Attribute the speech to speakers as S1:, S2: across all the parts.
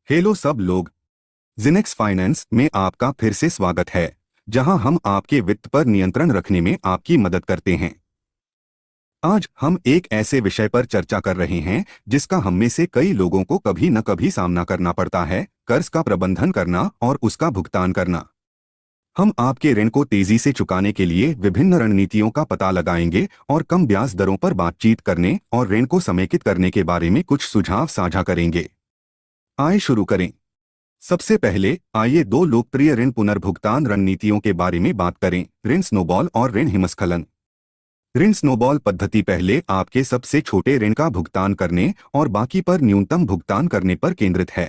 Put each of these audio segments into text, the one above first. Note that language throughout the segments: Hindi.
S1: हेलो सब लोग। जिनेक्स फाइनेंस में आपका फिर से स्वागत है, जहां हम आपके वित्त पर नियंत्रण रखने में आपकी मदद करते हैं। आज हम एक ऐसे विषय पर चर्चा कर रहे हैं जिसका हम में से कई लोगों को कभी न कभी सामना करना पड़ता है: कर्ज का प्रबंधन करना और उसका भुगतान करना। हम आपके ऋण को तेजी से चुकाने के लिए विभिन्न रणनीतियों का पता लगाएंगे और कम ब्याज दरों पर बातचीत करने और ऋण को समेकित करने के बारे में कुछ सुझाव साझा करेंगे। आइए शुरू करें। सबसे पहले आइए दो लोकप्रिय ऋण पुनर्भुगतान रणनीतियों के बारे में बात करें: ऋण स्नोबॉल और ऋण हिमस्खलन। ऋण स्नोबॉल पद्धति पहले आपके सबसे छोटे ऋण का भुगतान करने और बाकी पर न्यूनतम भुगतान करने पर केंद्रित है।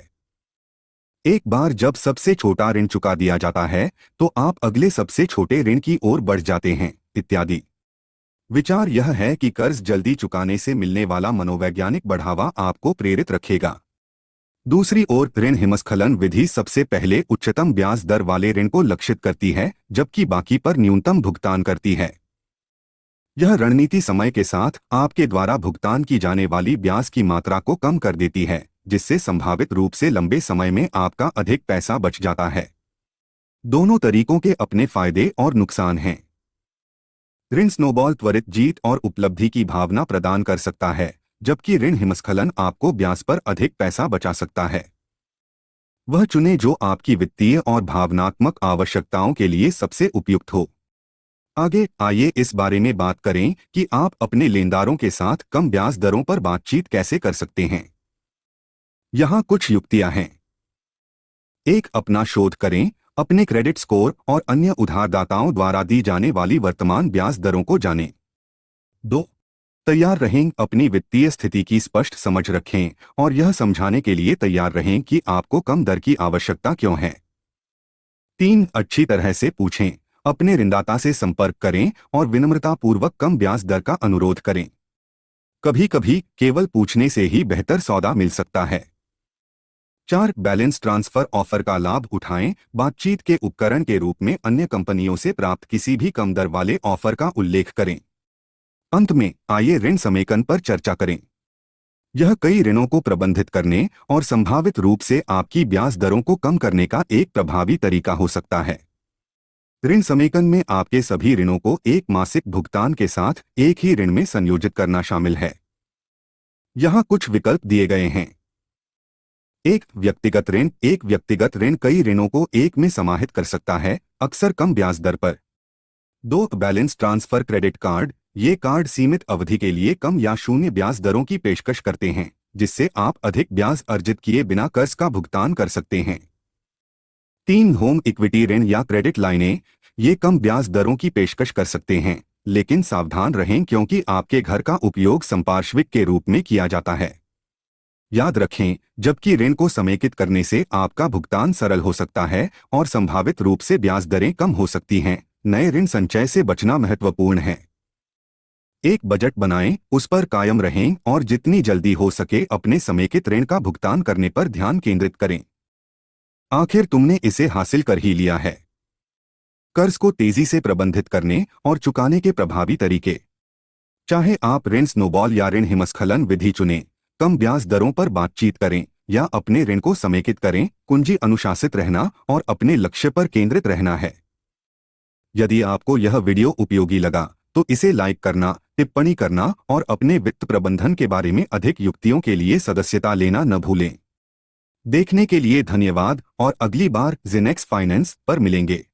S1: एक बार जब सबसे छोटा ऋण चुका दिया जाता है तो आप अगले सबसे छोटे ऋण की ओर बढ़ जाते हैं, इत्यादि। विचार यह है कि कर्ज जल्दी चुकाने से मिलने वाला मनोवैज्ञानिक बढ़ावा आपको प्रेरित रखेगा। दूसरी ओर ऋण हिमस्खलन विधि सबसे पहले उच्चतम ब्याज दर वाले ऋण को लक्षित करती है, जबकि बाकी पर न्यूनतम भुगतान करती है। यह रणनीति समय के साथ आपके द्वारा भुगतान की जाने वाली ब्याज की मात्रा को कम कर देती है, जिससे संभावित रूप से लंबे समय में आपका अधिक पैसा बच जाता है। दोनों तरीकों के अपने फायदे और नुकसान हैं। ऋण स्नोबॉल त्वरित जीत और उपलब्धि की भावना प्रदान कर सकता है, जबकि ऋण हिमस्खलन आपको ब्याज पर अधिक पैसा बचा सकता है। वह चुनें जो आपकी वित्तीय और भावनात्मक आवश्यकताओं के लिए सबसे उपयुक्त हो। आगे आइए इस बारे में बात करें कि आप अपने लेनदारों के साथ कम ब्याज दरों पर बातचीत कैसे कर सकते हैं। यहाँ कुछ युक्तियाँ हैं। 1. अपना शोध करें। अपने क्रेडिट स्कोर और अन्य उधारदाताओं द्वारा दी जाने वाली वर्तमान ब्याज दरों को जानें। 2. तैयार रहें। अपनी वित्तीय स्थिति की स्पष्ट समझ रखें और यह समझाने के लिए तैयार रहें कि आपको कम दर की आवश्यकता क्यों है। 3. अच्छी तरह से पूछें। अपने ऋणदाता से संपर्क करें और विनम्रतापूर्वक कम ब्याज दर का अनुरोध करें। कभी-कभी केवल पूछने से ही बेहतर सौदा मिल सकता है। 4. बैलेंस ट्रांसफर ऑफर का लाभ उठाएं। बातचीत के उपकरण के रूप में अन्य कंपनियों से प्राप्त किसी भी कम दर वाले ऑफर का उल्लेख करें। अंत में आइए ऋण समेकन पर चर्चा करें। यह कई ऋणों को प्रबंधित करने और संभावित रूप से आपकी ब्याज दरों को कम करने का एक प्रभावी तरीका हो सकता है। ऋण समेकन में आपके सभी ऋणों को एक मासिक भुगतान के साथ एक ही ऋण में संयोजित करना शामिल है। यहाँ कुछ विकल्प दिए गए हैं। 1. व्यक्तिगत ऋण। एक व्यक्तिगत ऋण कई ऋणों को एक में समाहित कर सकता है, अक्सर कम ब्याज दर पर। 2. Balance transfer credit card. ये कार्ड सीमित अवधि के लिए कम या शून्य ब्याज दरों की पेशकश करते हैं, जिससे आप अधिक ब्याज अर्जित किए बिना कर्ज का भुगतान कर सकते हैं। 3. होम इक्विटी ऋण या क्रेडिट लाइनें। ये कम ब्याज दरों की पेशकश कर सकते हैं, लेकिन सावधान रहें क्योंकि आपके घर का उपयोग संपार्श्विक के रूप में किया जाता है। याद रखें, जबकि ऋण को समेकित करने से आपका भुगतान सरल हो सकता है और संभावित रूप से ब्याज दरें कम हो सकती हैं, नए ऋण संचय से बचना महत्वपूर्ण है। एक बजट बनाएं, उस पर कायम रहें और जितनी जल्दी हो सके अपने समेकित ऋण का भुगतान करने पर ध्यान केंद्रित करें। आखिर तुमने इसे हासिल कर ही लिया है। कर्ज को तेजी से प्रबंधित करने और चुकाने के प्रभावी तरीके। चाहे आप ऋण स्नोबॉल या ऋण हिमस्खलन विधि चुनें, कम ब्याज दरों पर बातचीत करें या अपने ऋण को समेकित करें, कुंजी अनुशासित रहना और अपने लक्ष्य पर केंद्रित रहना है। यदि आपको यह वीडियो उपयोगी लगा तो इसे लाइक करना, टिप्पणी करना और अपने वित्त प्रबंधन के बारे में अधिक युक्तियों के लिए सदस्यता लेना न भूलें। देखने के लिए धन्यवाद और अगली बार जिनेक्स फाइनेंस पर मिलेंगे।